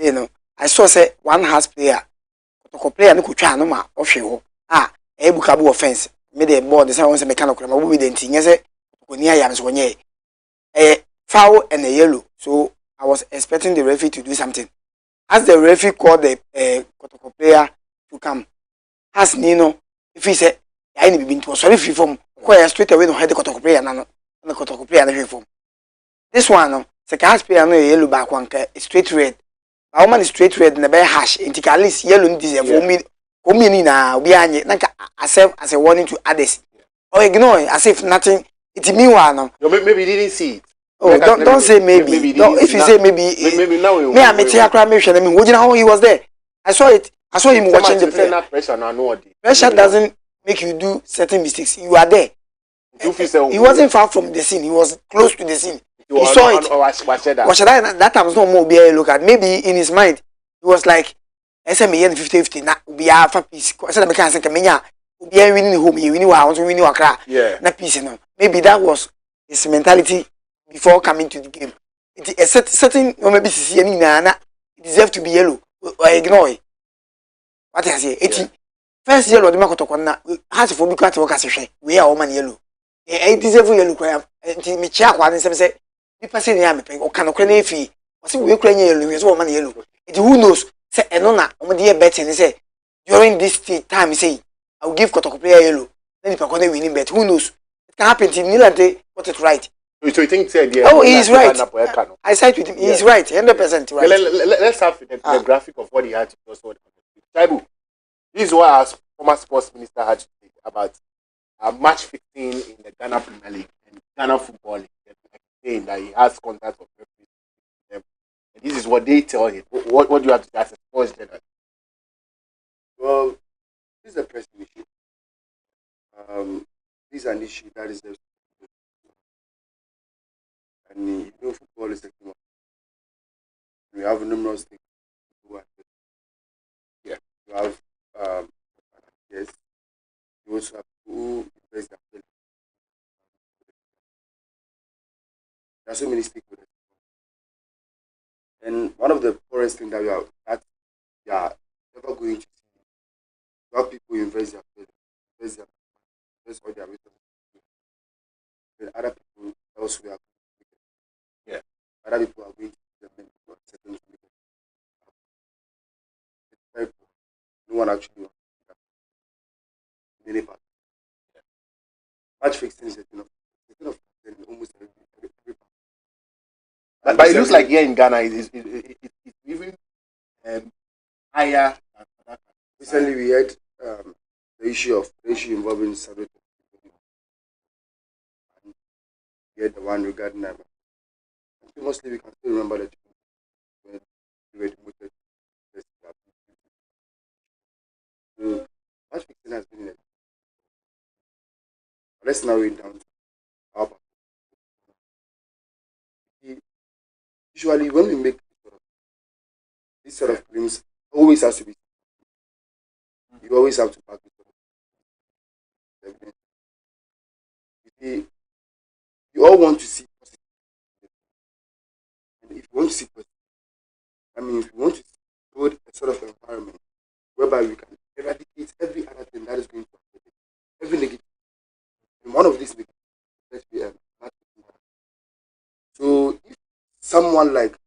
you know, I saw say one has player, Kotoko player no could try no ma ofio. Bukabu offense. Made a board the sound say mechanical, but we didn't say when near yams one year. A foul and a yellow. So I was expecting the referee to do something. As the referee called the Kotoko player to come, as Nino, if he said, I ain't been to a sorry form, quite straight away no head the Kotoko player and the Kotoko player and form. This one, no, second player no yellow back one, straight red. Our man is straight red and the bear hash, and take at least yellow in this for me. Now, behind it, as a warning to others. Or ignore it as if nothing. It's me one. Maybe you didn't see it. Oh, don't say maybe. If you say maybe now, me I met here crime mission. I mean, would you know how he was there? I saw it. I saw him watching the player. Pressure doesn't make you do certain mistakes. You are there. He wasn't far from the scene. He was close to the scene. He saw it. That time was not more be a look at. Maybe in his mind, he was like, SME 50-50 na be a fa piece. I said I can't say Kenya. Be a winning home. You winning want to win your crack. Yeah. Na piece no. Maybe that was his mentality before coming to the game. It a certain maybe see any na deserve to be yellow or ignore it. What I say? It first yellow the market na has for me to work as a we are all man yellow. It deserve yellow cry. Me check one say people say ya me o kan okra na efi. O say we kra yellow we so man yellow. It who knows say enona o dey betting say during this time say I will give Kotoko player yellow. Then if I can winning bet, who knows? It can happen. Nilante got it right. So you think said oh, he is right. I side with him. He is right, 100% right. Let's have the graphic of what he had to do. Taibu, this is what our former sports minister had to say about match fixing in the Ghana Premier League and Ghana Football League. Saying that he has contact of referees. And this is what they tell him. What do you have to say as a sports general? Well, this is a pressing issue. This is an issue that is and football is a game. We have numerous things to do. Yeah. You have yes. You also have to invest their money. There are so many stakeholders. And one of the poorest things that we are never going to see. You have people invest their money, invest all their resources. And other people elsewhere. Yeah. Other people are going to see them for certain reasons. It's very poor. No one actually wants to do that. Many parts. Yeah. Match fixing is a thing of almost every part. But it looks like here in Ghana it's even higher than that. Recently we had the issue involving Saturday. And we had the one regarding them. Mostly we can still remember that when we were demoted. So match fixing has been in it. Let's narrow it down to our part. Usually when we make this sort of claims, always has to be. You always have to back it up. You all want to see positive. And if you want to see positive, if you want to build a sort of environment whereby we can eradicate every other thing that is going to happen, every negative. And one of these negative, let's be so if someone like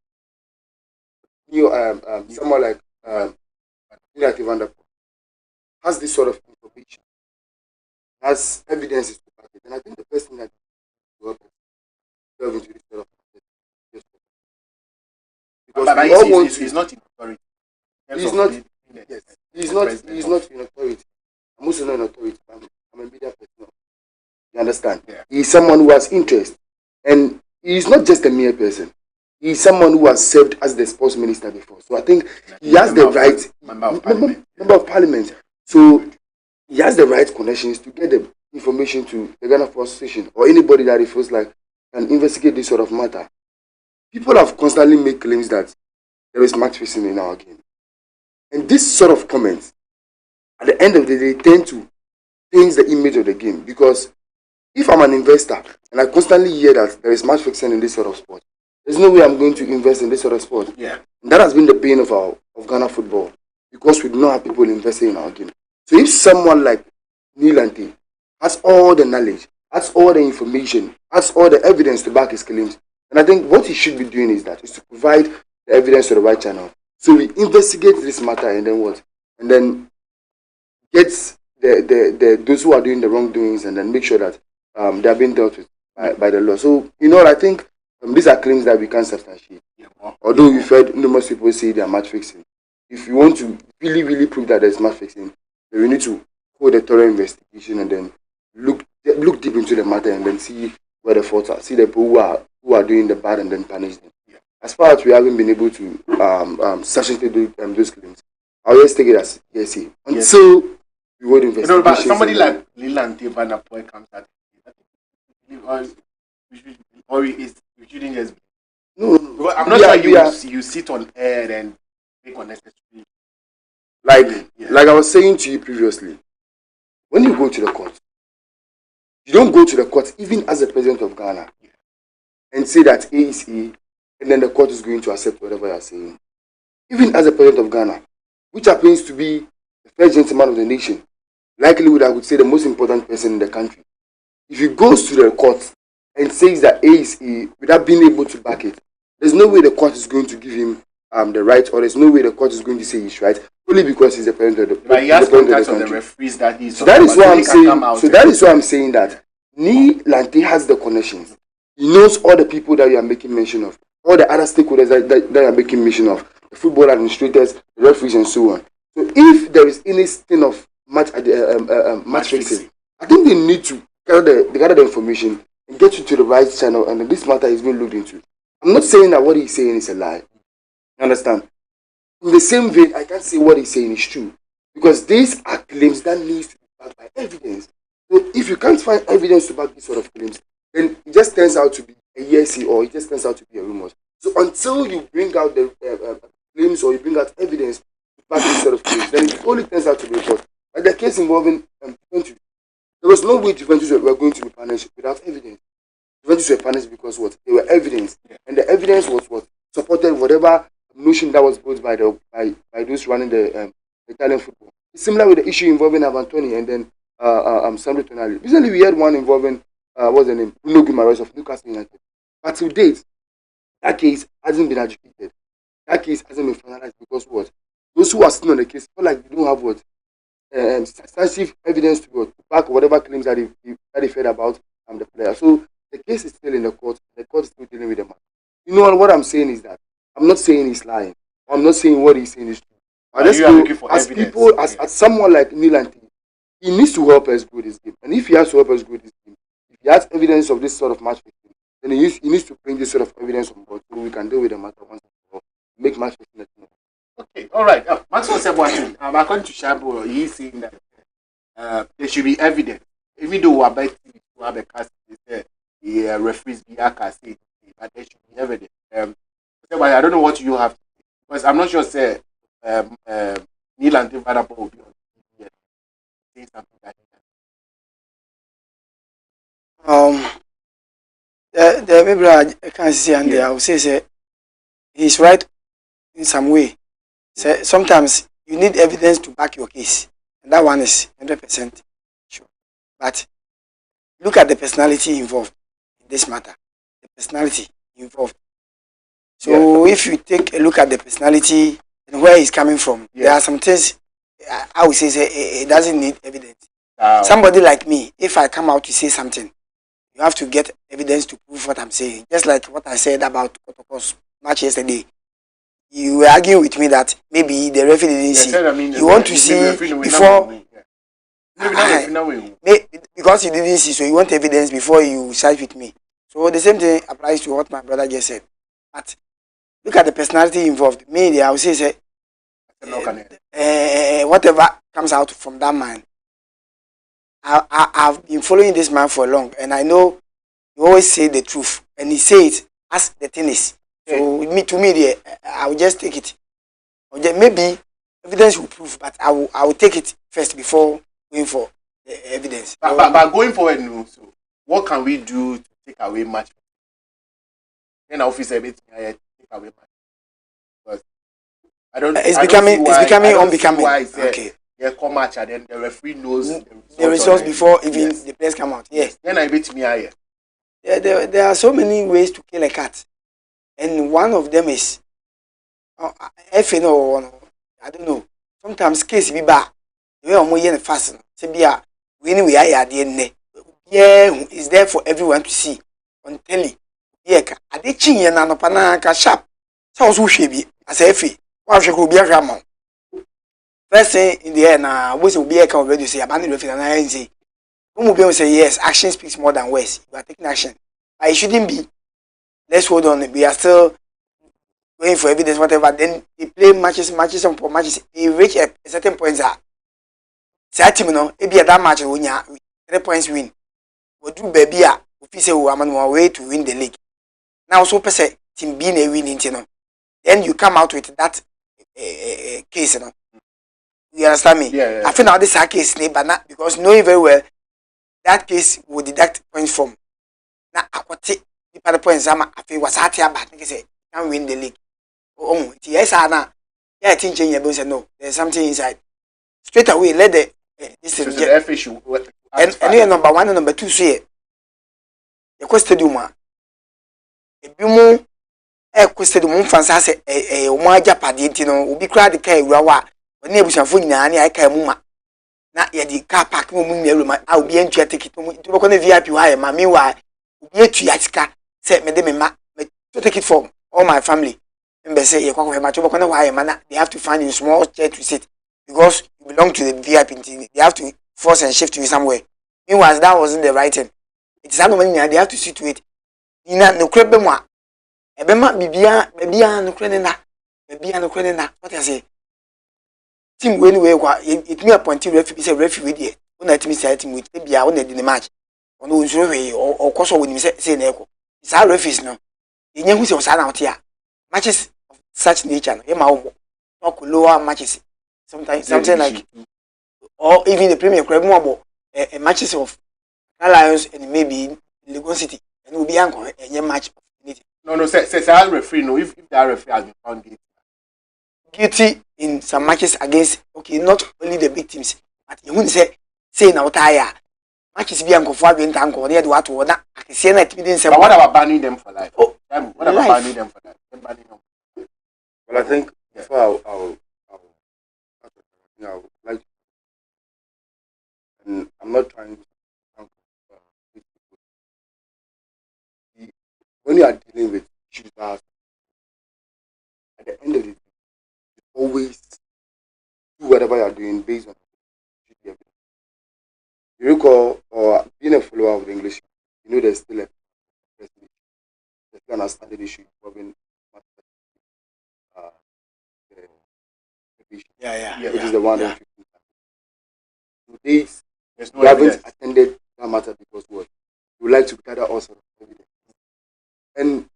has this sort of information, has evidences to back it, and I think the person that will delve into this sort of because he's not in authority. He's not. Yes, he's not in authority. I'm also not in authority. I'm a media person. You understand? Yeah. He's someone who has interest, and he's not just a mere person. He's someone who has served as the sports minister before. So I think he has the right member of parliament. So he has the right connections to get the information to the Ghana Sports Association or anybody that he feels like can investigate this sort of matter. People have constantly made claims that there is match fixing in our game. And this sort of comments, at the end of the day, tend to change the image of the game. Because if I'm an investor and I constantly hear that there is match fixing in this sort of sport, there's no way I'm going to invest in this sort of sport. Yeah. And that has been the bane of Ghana football, because we do not have people investing in our game. So if someone like Neil Ante has all the knowledge, has all the information, has all the evidence to back his claims, and I think what he should be doing is to provide the evidence to the right channel. So we investigate this matter, and then what? And then get the those who are doing the wrongdoings, and then make sure that they are being dealt with by the law. So I think these are claims that we can't substantiate. Although we've heard numerous people say they are match fixing. If you want to really, really prove that there's match fixing, then we need to hold a thorough investigation and then look deep into the matter, and then see where the faults are. See the people who are doing the bad, and then punish them. As far as we haven't been able to substantiate those claims, I'll just take it as hearsay until we hold investigation. But somebody like Leland Van Apoy comes at it, or we shouldn't just. No. I'm not sure you sit on air and make unnecessary. Like I was saying to you previously, when you go to the court, you don't go to the court even as the president of Ghana and say that A is A, and then the court is going to accept whatever you are saying. Even as the president of Ghana, which happens to be the first gentleman of the nation, likelihood I would say the most important person in the country, if he goes to the court and says that A is A without being able to back it, there's no way the court is going to give him the right, or there's no way the court is going to say he's right, only because he's the president of the But he has contacts of the referees that he's. So that is what I'm saying. So that is why I'm saying that Neil Ante has the connections. He knows all the people that you are making mention of, all the other stakeholders that you are making mention of, the football administrators, the referees, and so on. So if there is any thing of match fixing, I think they need to gather the information and get you to the right channel, and this matter is being looked into. I'm not saying that what he's saying is a lie. You understand? In the same vein, I can't say what he's saying is true, because these are claims that needs to be backed by evidence. So if you can't find evidence to back these sort of claims, then it just turns out to be a hearsay, or it just turns out to be a rumor. So until you bring out the claims, or you bring out evidence to back these sort of claims, then it only turns out to be false. Like the case involving Juventus, there was no way Juventus were going to be punished without evidence. Juventus were punished because what? They were evidence, and the evidence was what supported whatever notion that was posed by those running the Italian football. It's similar with the issue involving Avantoni and then Sandro Tonali. Recently, we had one involving what's the name? Bruno Guimaraes of Newcastle United. But to date, that case hasn't been adjudicated. That case hasn't been finalized because what? Those who are sitting on the case feel like they don't have what substantive evidence to back whatever claims that they fed about the player. So the case is still in the court. The court is still dealing with the matter. You know what I'm saying is that I'm not saying he's lying. I'm not saying what he's saying is true. I just feel as people, as someone like Neil Ante, he needs to help us grow this game. And if he has to help us grow this game, if he has evidence of this sort of match fixing, then he needs to bring this sort of evidence on board so we can deal with the matter once and for all. Make match fixing. Okay, all right. Maxwell said one thing. According to Shambo, he's saying that there should be evidence. Even though we are betting to have a cast, the referees be say, but there should be evidence. But I don't know what you have to say, because I'm not sure. Say Neil and Vanderpool will be on TV and say something like that. The maybe I can't see, and I will say he's right in some way. So sometimes you need evidence to back your case, and that one is 100% sure. But look at the personality involved in this matter. The personality involved. So if you take a look at the personality and where he's coming from, there are some things I would say it doesn't need evidence. Somebody like me, if I come out to say something, you have to get evidence to prove what I'm saying. Just like what I said about Kotoko's match yesterday. You were arguing with me that maybe the referee didn't see. You want to see before. Because you didn't see, so you want evidence before you side with me. So the same thing applies to what my brother just said. But look at the personality involved. Me, I would say, whatever comes out from that man. I've been following this man for long, and I know he always say the truth, and he says it as the thing is. So to me, I will just take it. Maybe evidence will prove, but I will take it first before going for the evidence. But going forward, so what can we do to take away match? then officer a bit take away my. But It's I becoming don't see why, it's becoming I don't unbecoming. See why it's okay. Yeah, come match and then the referee knows the results before even yes. the players come out. Yes. Then I beat me here. There are so many ways to kill a cat, and one of them is FNO. I don't know. Sometimes case be bad. The way I'm moving fast. Say be a we are the yeah is there for everyone to see on telly. Yeah, I did chin and anopana sharp. Sounds who she be as a fee. Why should be a grandma? First thing in the end, we will be a can already say abandon referee and I say. Who will say yes, action speaks more than words. You are taking action. But it shouldn't be. Let's hold on. We are still going for evidence, whatever. Then they play matches upon matches. They reach a certain point. Say team no, it be a that match when you 3 points win. We do baby we say we are on our way to win the league. Now so per se team being a winning, you know. Then you come out with that case, you know. You understand me? Yeah. I feel now this case, but not because knowing very well that case will deduct points from. Now I got the points. I feel was at here, but say can win the league. Oh, yes, Anna. Yeah, I think change your say no. There's something inside. Straight away, let the this is the F issue. And you number 1 and number 2 say the question do ma. A bimu question do fancy say a umaja padinti no ubi cry the car wa when you busan phone na I can muma. Na ye di car park mu mu ma I will be entry ticket mu to go na VIP wa ma me wa ubi etu yatika say me de me ma me to take it for all my family. Remember say you kwakwa ma to go na wa ma na they have to find you small chair to sit because you belong to the VIP team. They have to force and shift you somewhere. Meanwhile, that wasn't the right thing. It is money they have to see to it. Ina no crebe mo. Ebema bibia no crene na. Bibia no crene na. What I say? Team when we it me appoint referee say referee there. Una team say team with bibia una di the match. Ono unso we or course when you say na eko. It's our referees no. Yenye hu say o sa na out here. Matches of such nature no. E ma wo. No lower matches. Sometimes something like or even the Premier Club more matches of Lions and maybe Lagos City and will be anchor a match. No, say I referee no if that referee has been found guilty in some matches against not only the big teams, but you wouldn't say now tire matches be anchor for the anchor near the water. I can say that didn't say what about banning them for life? Oh, what about banning them for life? Well, I think before I'll like, and I'm not trying to when you are dealing with issues that at the end of the day, you always do whatever you are doing based on evidence. You recall, or being a follower of the English, you know there's still a understanding issue involving which is the 150. Today, you haven't attended that matter because what? You would like to gather all sorts of evidence. And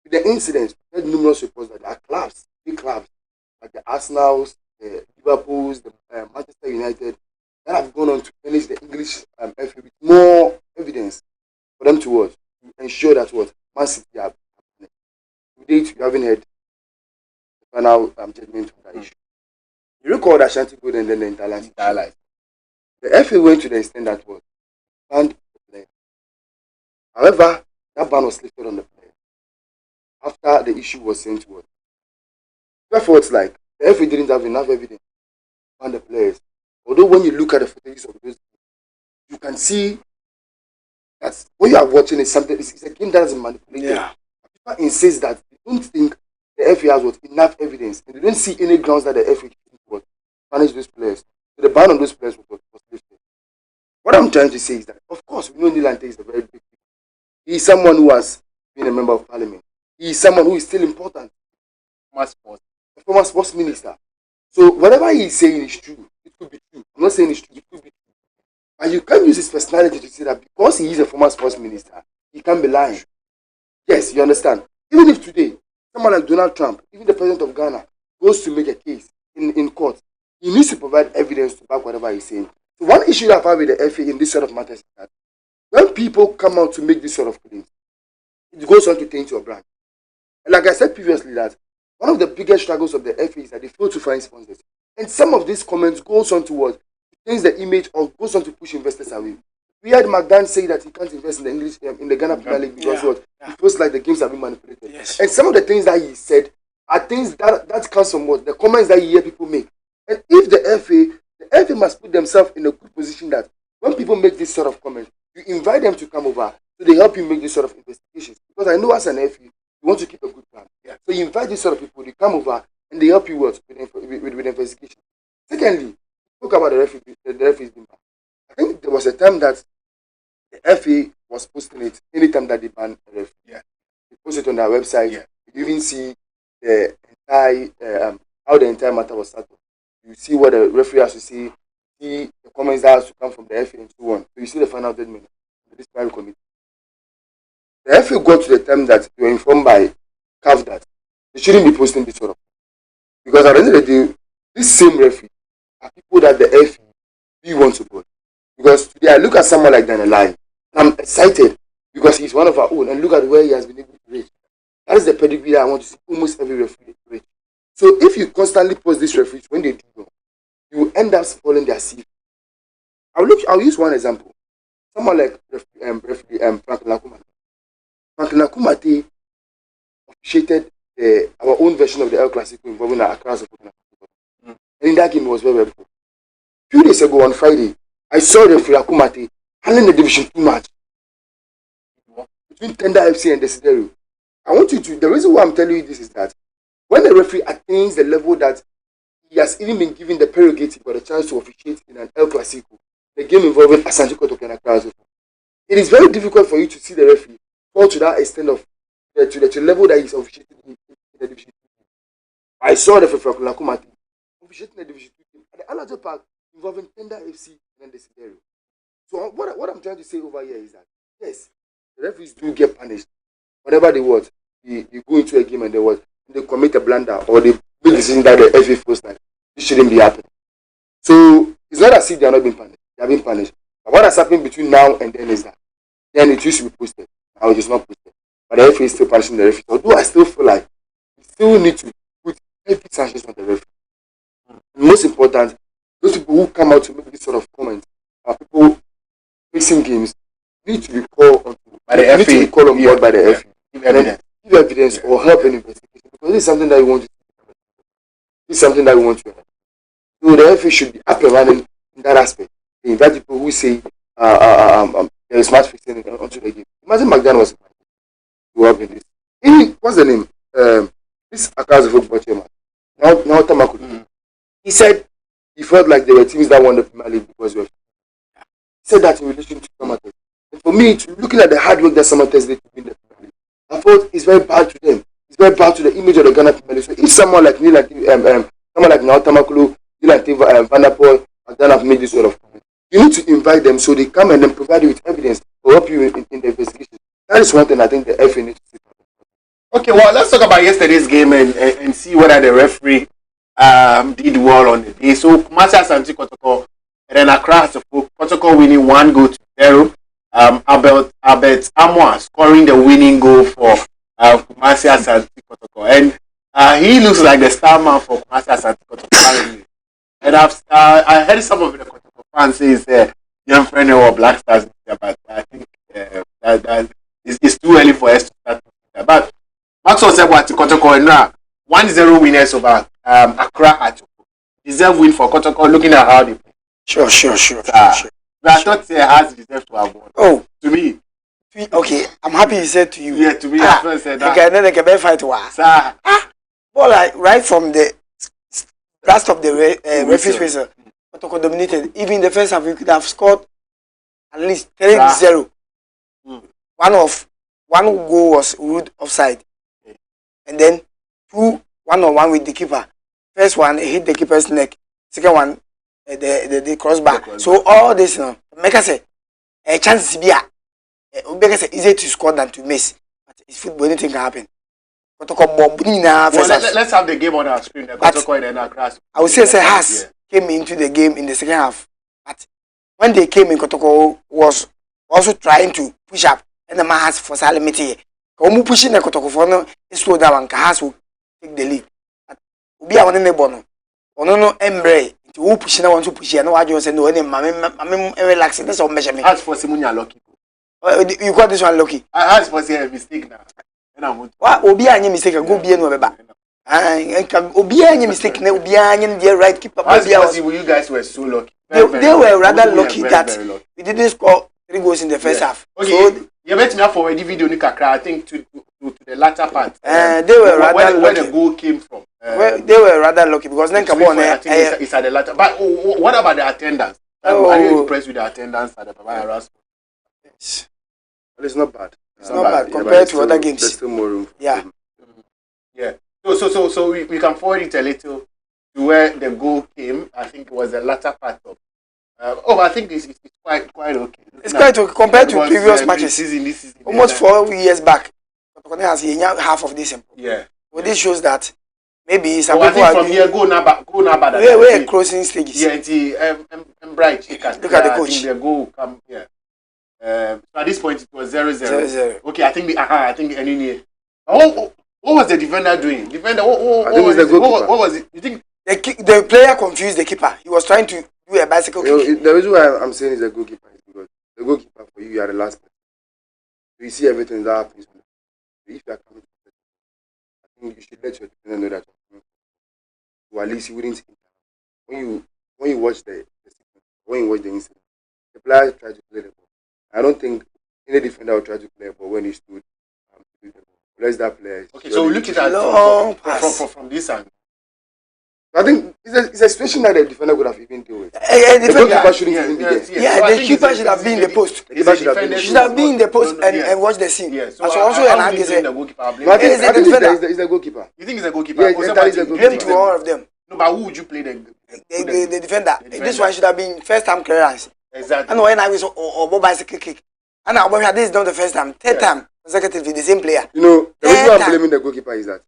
with the incidents, we had numerous reports that there are clubs, big clubs, like the Arsenals, the Liverpools, the Manchester United, that have gone on to finish the English FA with more evidence for them to ensure that Man City have happened. To date, you haven't heard the final judgment on that issue. You recall that Ashanti Gold and then the entire life. The FA went to the extent that banned the player. However, that ban was lifted on the player after the issue was sent to us. Therefore, it's like the FA didn't have enough evidence to ban the players. Although when you look at the footage of those, you can see that what you are watching is something. It's a game that is manipulated. Yeah. People insist that they don't think the FA has enough evidence, and they don't see any grounds that the FA can punish those players. So the ban on those players was lifted. What I'm trying to say is that, of course, we know Nilante is a very big people. He is someone who has been a member of parliament. He is someone who is still important. A former sports minister. So whatever he is saying is true. It could be true. I'm not saying it's true. It could be true. And you can't use his personality to say that because he is a former sports minister, he can't be lying. Yes, you understand. Even if today, someone like Donald Trump, even the president of Ghana, goes to make a case in court, he needs to provide evidence to back whatever he's saying. So one issue that I have with the FA in this sort of matters is that when people come out to make this sort of claims, it goes on to taint your brand. And like I said previously, that one of the biggest struggles of the FA is that they fail to find sponsors. And some of these comments goes on to what? Change the image or goes on to push investors away. We had McDan say that he can't invest in the English in the Ghana Premier League because what? He feels like the games have been manipulated. Yes. And some of the things that he said are things that comes from what? The comments that you hear people make. And if the FA must put themselves in a good position that when people make this sort of comment, you invite them to come over so they help you make this sort of investigations. Because I know as an FA, you want to keep a good plan. Yeah. So you invite these sort of people, they come over and they help you with investigation. Secondly, talk about the referees being banned. I think there was a time that the FA was posting it anytime that they ban a referee. Yeah. They post it on their website. Yeah. You even see the entire how the entire matter was settled. You see what the referee has to say, see the comments that has to come from the FA and so on. So you see the final judgment of this primary committee. The FA got to the time that they were informed by CAF that they shouldn't be posting this sort of thing. Because at the end of the day, this same referee are people that the FA want to go. Because today I look at someone like Daniel Lai, and I'm excited because he's one of our own, and look at where he has been able to reach. That is the pedigree that I want to see almost every referee reach. So if you constantly post these referees when they do wrong, you will end up spoiling their CV. I'll use one example. Someone like referee Franklin Akumate. Franklin Akumate officiated our own version of the El Clasico involving our Accra Support. And in that game, it was very, very poor. A few days ago on Friday, I saw referee Akumate handling the Division 2 match between Tender FC and Desiderio. I want you to, the reason why I'm telling you this is that when the referee attains the level that he has even been given the prerogative or the chance to officiate in an El Clasico, the game involving Asante Kotoko and Accra Support, it is very difficult for you to see the referee fall to that extent of to the level that he's officiating in the Division 2. I saw the referee Akumate officiating the Division 2 game at the Alajo Park involving Tender FC and Desiderio. So what I'm trying to say over here is that yes, the referees do get punished. Whatever they want, they go into a game and they commit a blunder or they make decision that the FA feels like this shouldn't be happening. So it's not as if they are not being punished. They are being punished. But what has happened between now and then is that then it used to be posted. Now it is not posted. But the FA is still punishing the referees. Although I still feel like we still need to put heavy sanctions on the referee. And most important, those people who come out to make this sort of comment are people facing games need to be called on by the FA. Need to be called on board by the FA. Give evidence or help an investigation because this is something that we want to do. This is something that we want to do. So the FA should be up and running in that aspect. They invite people who say there is match fixing onto the game. Imagine McDan was to help in this. What's the name? This Akazi football chairman. Now Tamakulu. He said he felt like there were teams that won the Premier League because of. He said that in relation to Samates. And for me, looking at the hard work that Samates did to win the Premier League, I thought it's very bad to them. It's very bad to the image of the Ghana Premier League. So if someone like Neil, someone like Now Tamakulu, Van der Poel, McDan have made this sort of comment, you need to invite them so they come and then provide you with evidence or help you in the investigation. That is one thing I think the FA needs to see. Okay, well, let's talk about yesterday's game and see whether the referee did well on the day. So Kumasi Asante Kotoko and then Accra Support, Kotoko winning 1-0. Albert Amwa scoring the winning goal for Kumasi Asante Kotoko, and he looks like the star man for Kumasi Asante Kotoko. And I heard some of the Kotoko fans say it's young friend or Black Stars, but I think that it's too early for us to start. But Maxwell said what Kotoko and now 1-0 winners over Accra Atoko. Deserve win for Kotoko looking at how they play. Sure. But I thought has deserved to have won. Oh, to me. Okay, I'm happy he said to you. Yeah, to me, I first said that. Okay, then they can fight war. Well, like right from the last of the referee whistle, Kotoko dominated. Even in the first half, we could have scored at least 3-0. One goal was ruled offside, and then 2 1-on-1 with the keeper. First one hit the keeper's neck. Second one, the crossbar. So all this, make us say a chance to be easier to score than to miss. But it's football, anything can happen. Let's have the game on our screen. I would say Haas came into the game in the second half. But when they came in, Kotoko was also trying to push up, and the man has for Salimiti. omu pushing na kotokofo no slow down ka has will take the lead obi a won ne bono ono no embre nti wo pushing na won so pushing na wajo say no any mame relax this o measure me as for simunya lucky you got this one lucky as for say a mistake now wa obi anye mistake go bie no beba enka obi anye mistake na obi anye the right keeper you guys were so lucky they were rather lucky that we didn't score 3 goals in the first half. Okay. So you bet me forward the video I think to the latter part. They were rather where the goal came from. They were rather lucky because then Kabon it's at the latter. But what about the attendance? Are you impressed with the attendance at the Papa Rasmus? Yes. Well, it's not bad. It's not bad compared to other games. There's still more room. Yeah. Yeah. So we can forward it a little to where the goal came. I think it was the latter part of. I think it's quite okay. It's quite okay compared to previous matches. This season, almost 4 years back. Has half of this. Yeah. Well, this shows that maybe some people are from here go now. We're closing stages. Yeah, it's bright. Look at the coach. The goal come here. So at this point it was 0-0. 0-0. Okay, I think the what was the defender doing? Defender. What was it? You think the player confused the keeper? He was trying to do a bicycle kick. The reason why I'm saying is a goalkeeper is because the goalkeeper for you are the last person. So you see everything that happens. If you are coming, I think you should let your defender know that you're coming. So at least you wouldn't. When you watch the incident, the player tried to play the ball. I don't think any defender will try to play the ball when he stood to do the ball. Unless that player. Okay, so we look at that from this angle. I think it's a situation that the defender could have even dealt with. The goalkeeper shouldn't even be there. Yeah, the keeper should have been in the post. The keeper should have been in the post and watch the scene. Yeah, so also I think the goalkeeper. I think it's the goalkeeper. You think it's the goalkeeper? Yeah, blame to all of them. No, but who would you play the defender? This one should have been first time clearance. Exactly. And when I was or bicycle kick. And now this is not the first time, third time consecutively the same player. You know, the reason I'm blaming the goalkeeper is that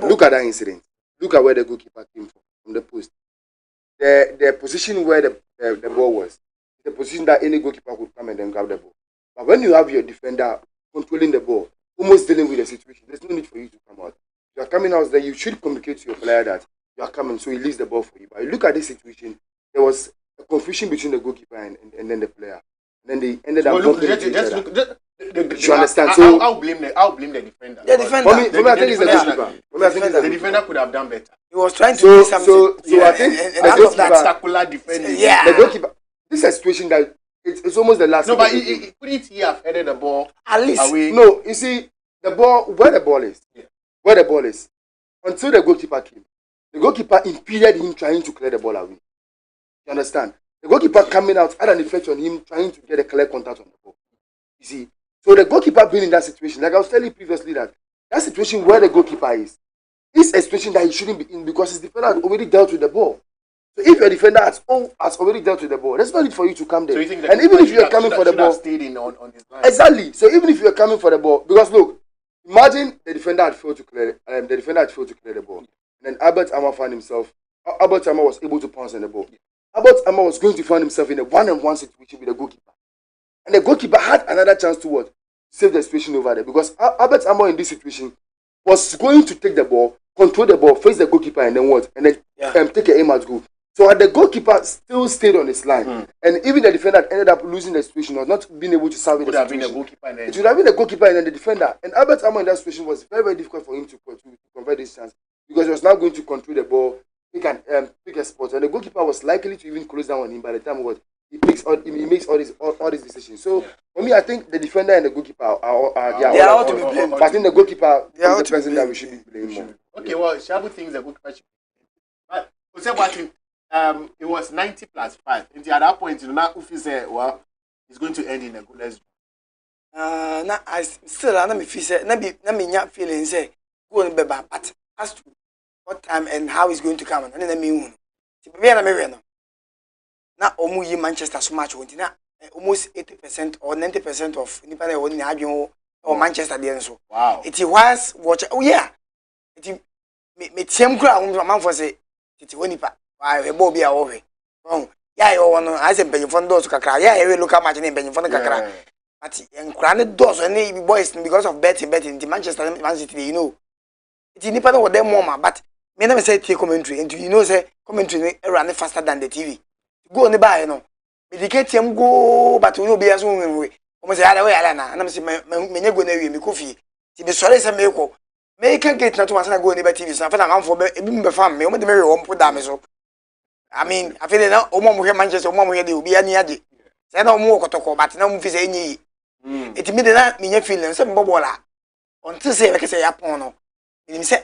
look at that incident. Look at where the goalkeeper came from the post. The position where the ball was, the position that any goalkeeper could come and then grab the ball. But when you have your defender controlling the ball, almost dealing with the situation, there's no need for you to come out. You are coming out there, you should communicate to your player that you are coming, so he leaves the ball for you. But you look at this situation, there was a confusion between the goalkeeper and then the player. And then they ended up you understand? So I'll blame the defender. The defender. For me, I think it's the goalkeeper. The defender could have done better. He was trying to do something. So I think the goalkeeper, spectacular defending. Yeah. The goalkeeper. This is a situation that it's almost the last. No, but couldn't he have headed the ball at least away? No, you see the ball where the ball is. Yeah. Where the ball is. Until the goalkeeper came, the goalkeeper impeded him trying to clear the ball away. You understand? The goalkeeper coming out had an effect on him trying to get a clear contact on the ball. You see, so the goalkeeper being in that situation, like I was telling you previously, that situation where the goalkeeper is a situation that he shouldn't be in because his defender has already dealt with the ball. So if your defender has already dealt with the ball, there's no need for you to come there. So you think and even if you are coming for the ball, stayed in on his line. Exactly. So even if you are coming for the ball, because look, imagine the defender had failed to clear the ball, and then Albert Amma was able to pounce on the ball. Albert Amma was going to find himself in a one-on-one situation with the goalkeeper, and the goalkeeper had another chance to save the situation over there because Albert Amma in this situation was going to take the ball, control the ball, face the goalkeeper, and then take an aim at goal. So the goalkeeper still stayed on his line, and even the defender ended up losing the situation or not being able to salvage the situation. It would have been the goalkeeper and then the defender. And Albert Amma in that situation was very, very difficult for him to convert this chance because he was now going to control the ball, pick a spot, and the goalkeeper was likely to even close down on him by the time he makes all these decisions. So for me, I think the defender and the goalkeeper are all to be blamed. But I think the goalkeeper is the person that we should be blaming more. Okay, well, Shabu thinks the goalkeeper should be blamed. But Jose Boateng, it was 90 plus 5. And at that point, now Ufi said, well, it's going to end in a goalless draw. Now I still let me feel say, let me not feeling say go on beba, but as to what time and how it's going to come, and then me now almost Manchester so much almost 80% or 90% of independent or Manchester there so. Wow. It was watch. Oh yeah. It me team crowd man for say it when ipa. Why Bobby away. Oh yeah, you want I say benefit those kakra. Yeah, you look at match in benefit kakra. but and granted doors any boys because of betting in Manchester Man City, you know. It's independent with them more, but me never say take commentary, and you know say commentary run faster than the TV. Go on the bar, you know. Medicate him go, but we will be as women way. Almost other way, Alana, and I'm saying, me go near me coffee. To be sorry, some make make a get not once I go near TV. So I'm for a farm, me, only the Mary won't put damage. I mean, I feel now, Omo here Manchester, Omo here, they will be any idea. Say no more kotoko, but no move is any. It made that me feeling some bobola. Until say, like I say, upon no. Say,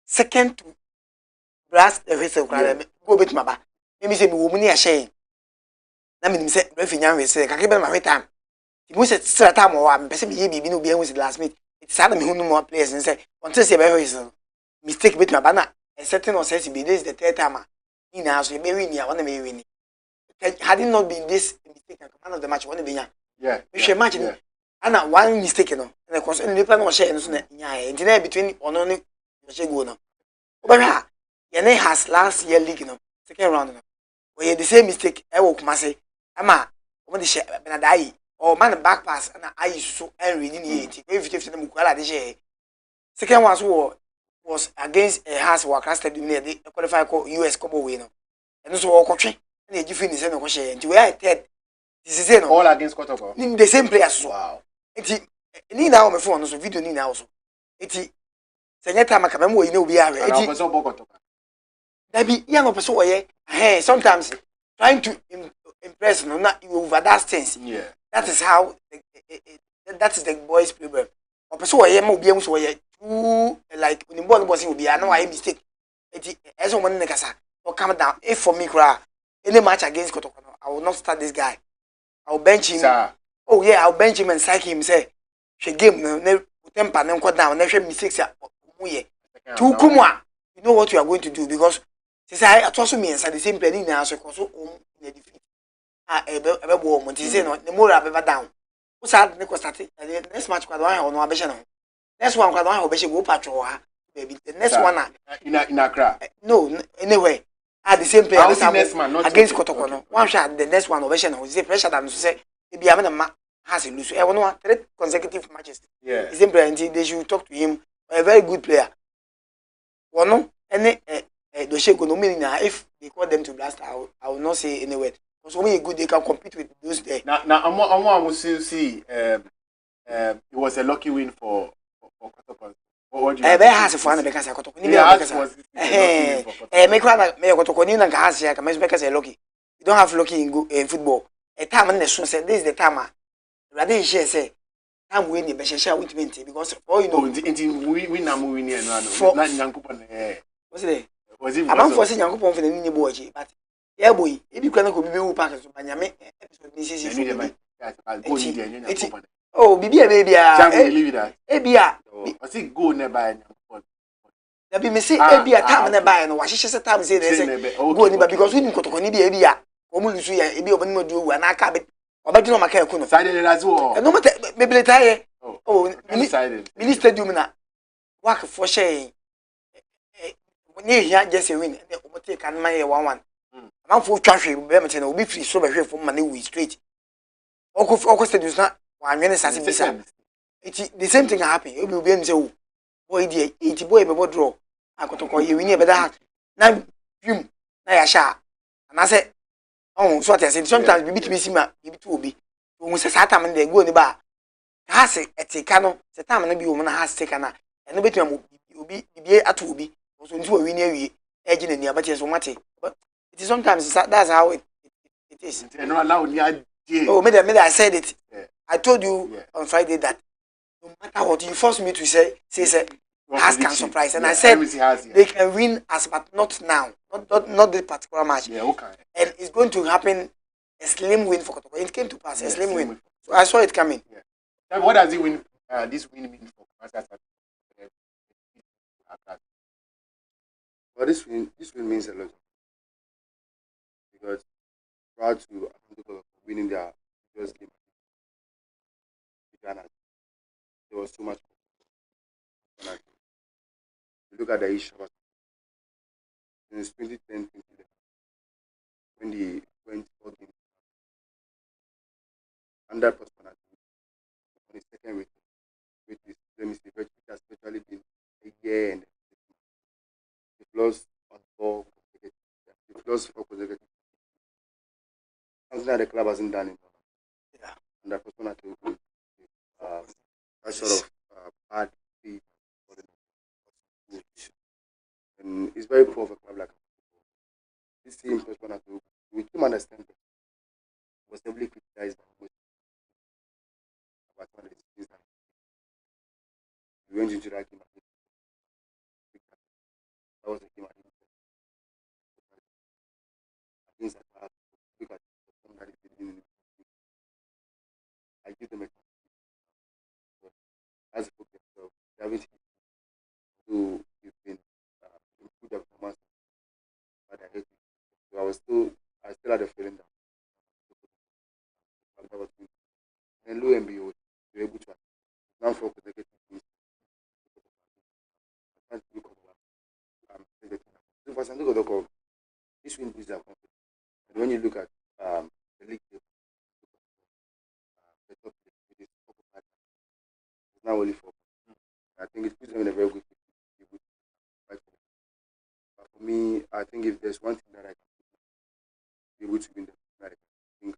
second to brass the vessel, go bit my back. Maybe say, woman, a shame. Na me say refi nya we say ka ke be ma time you say still time o am person be be no be with last minute it's sad me hunu more players and say until say be is mistake bit my bana a certain or say be this the third time in house you be win ya one me win had it not been this mistake and man of the match one be nya we should match and one mistake no and the concern the plan no share no so nya e na between ono ni she go no obahwa ye ne has last year league no second round no we the same mistake e wo kuma say ama o de she benadai or man back pass na ayi so and reading it if 50 na mukwala de she second one so was against a has work stadium near the qualify ko US Cup we no and so wo kotwe na e gifi ni say no ko she nti we are third this is no all against Kotoko ni the same players so wow nti ni na o me phone no so video ni na o so nti senya time ka me mo yi na obi are nti person Kotoko Dabi, young person, sometimes trying to impress, no, not you over that sense. yeah That is how that is the boys' problem. Or person, more be able to too like when the ball was will be I know I mistake. As one Nekasa or come down. If for me, cry any match against Kotoko, I will not start this guy. I'll bench him. Sir. Oh, yeah, I'll bench him and psych him. Say, she give no temper, no down, never mistakes. To Kumwa, you know what you are going to do because. Say I told me inside the same plane now so cause in the defeat. Ebe bo mo ti say no the moral be down. Who sad ne ko start next match kwado an ho no abehye no. Next one kwado an ho behye go patcho ha baby. The next one in Accra. No anywhere. At the same player next man not against Kotoko no. One shot the next one obehye no. Say pressure than to say e be am na has a lose. E won 3 consecutive matches. Yeah. The same player until they should talk to him. A very good player. One any if they call them to blast, I will not say any word. Because when you good, they can compete with those there. Now, I will see. It was a lucky win for Kotoko. What do you? Has a fun because I got to. Make one me Kotoko ni na has here. Because lucky. You don't have lucky in football. A time when the sun said this is the time. Rather share say. I'm winning, but share with me because for you know. We na moving here no. Na Nyankopon what's it? Was it? I'm forcing Nyankopon for the new boy, but yeah boy, if you cannot go be pack so banyame episode this is oh bibi baby ebia was it go nearby Nyankopon there be me say ebia time nearby no wahye se time say there go ni because we Kotoko ni bia ebia omu lusu ya ebia obani madu wu na aka be obadino maka eku no side le razi wo no mate mebele taye oh minister du na work for share when you just a win, and take and my 1-1. I'm for traffic, Bremerton will be free so by from money we straight. August is not 1 minute as it's the same thing happen. It will be so boy, dear, 80 boy, but draw. I got to call you in here, but that now you, I shall. And I said, oh, so I said, sometimes we beat me, see my to be. When we say Satam and they go in the bar. Has it at a canoe, the time and be woman has taken and the bit will be at will be. So into a winner edging in the abattoirs but it is sometimes that's how it is. Oh, maybe I said it. I told you on Friday that no matter what you force me to say has can surprise, and I said they can win us, but not now, not this particular match. Yeah, okay. And it's going to happen a slim win for Kotoko. It came to pass a slim win, so I saw it coming. Yeah. What does it win? This win mean for Manchester? Well, this win means a lot because prior to winning their first game, Ghana, there was too much. Look at the issue since 2010, 2011, when the 24 games under postponed, supremacy, which has virtually been a year and they've lost on 4 consecutive. They've lost 4 consecutive. Something that the club hasn't done in Yeah. and that person had to do that sort of bad feed for the and it's very poor for a club like this team person had to we can understand that was heavily criticized by most about one of the things that we went into that game. That was the game against that look at the form that is in the I give them a as a book themselves. They haven't so you've been improved their performance but I hate it. So I still had a feeling that was good. And lo and behold, you're able to now for consecutive games. I can't look at so for Santiago Doko, this win boosts their confidence. And when you look at the league table, the top league, which is top of that, it's now only 4. I think it puts them in a very good position. But for me, I think if there's one thing that I can be able to win the Premier League,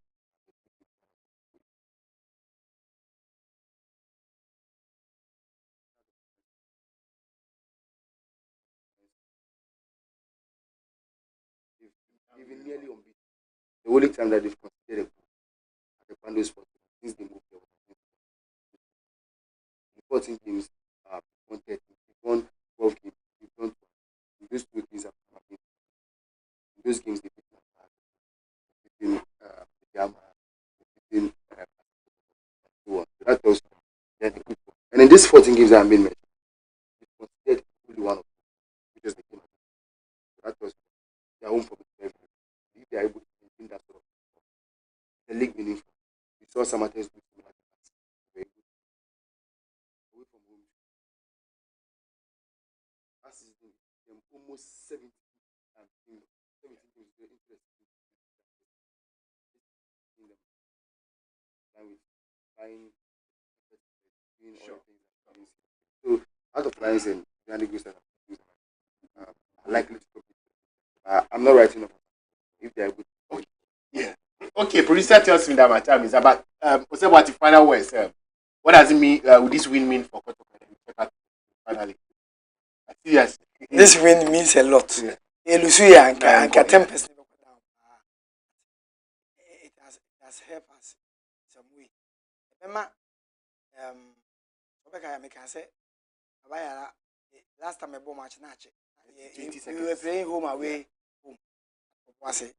I think even nearly unbeaten. The only time that they've considered at the Pando spot since they moved there was the 14 games, won 13, they've won 12 games, they've won 12. In those 2 games, in those games, they beat between Yama, between so on. So that tells you they're the good one. And in these 14 games that have been mentioned, they've considered only one of them, which is the game. So that tells you they're home for the very good. If they are able to maintain that sort of the league meaningful. We saw Samate's do similar to that. Very good. Away from home. Last season, almost 70 games. 70 games were interesting in them. And with buying doing all the things that you see. So out of lines and Yannick Gustav are likely to compete. I'm not writing up if they are good. Okay. Yeah. Okay, producer tells me that my time is about what's about the final words. What does it mean? Would this win mean for Kotoko finally? I see yes. This win means a lot. Yeah. Elusuya and 10%. It has helped us some way. Remember, I can say, last time I bought match, we were playing home away. Home. Was it?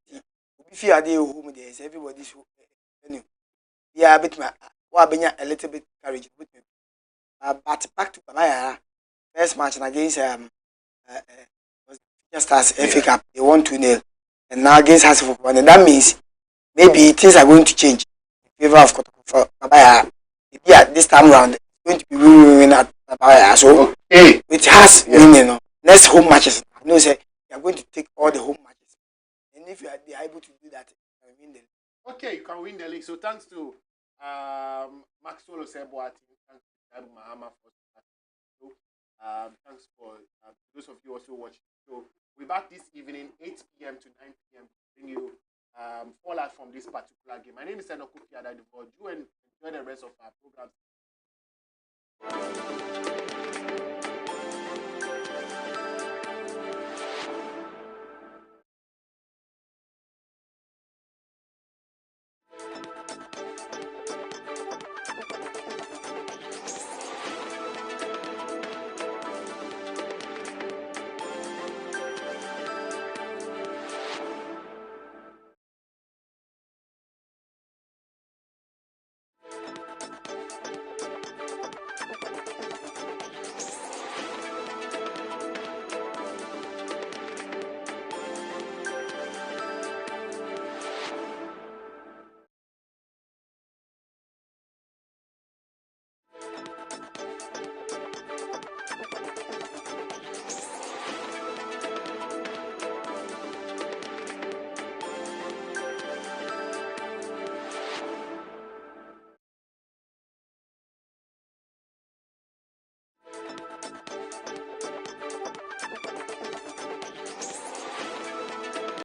If you are there home, there's everybody's home. Yeah, a bit, a little bit courage with me. But back to Kabaya, first match against just as FA Cup, they won 2-0, and now against Hasselhoff, and that means maybe things are going to change in favor of Kabaya. Yeah, this time round, it's going to be winning at Kabaya. So it has meaning. Next home matches, I know say you are going to take all the home matches, and if you are able to do that, you can win the league. Okay, you can win the league. So thanks to Maxwell Oseboati, thanks to Tabu Mahama for thanks for those of you also watching. So we're back this evening, 8 p.m. to 9 p.m. bring you fallout from this particular game. My name is ENOCH KOFI ADADEVOH. You enjoy the rest of our program.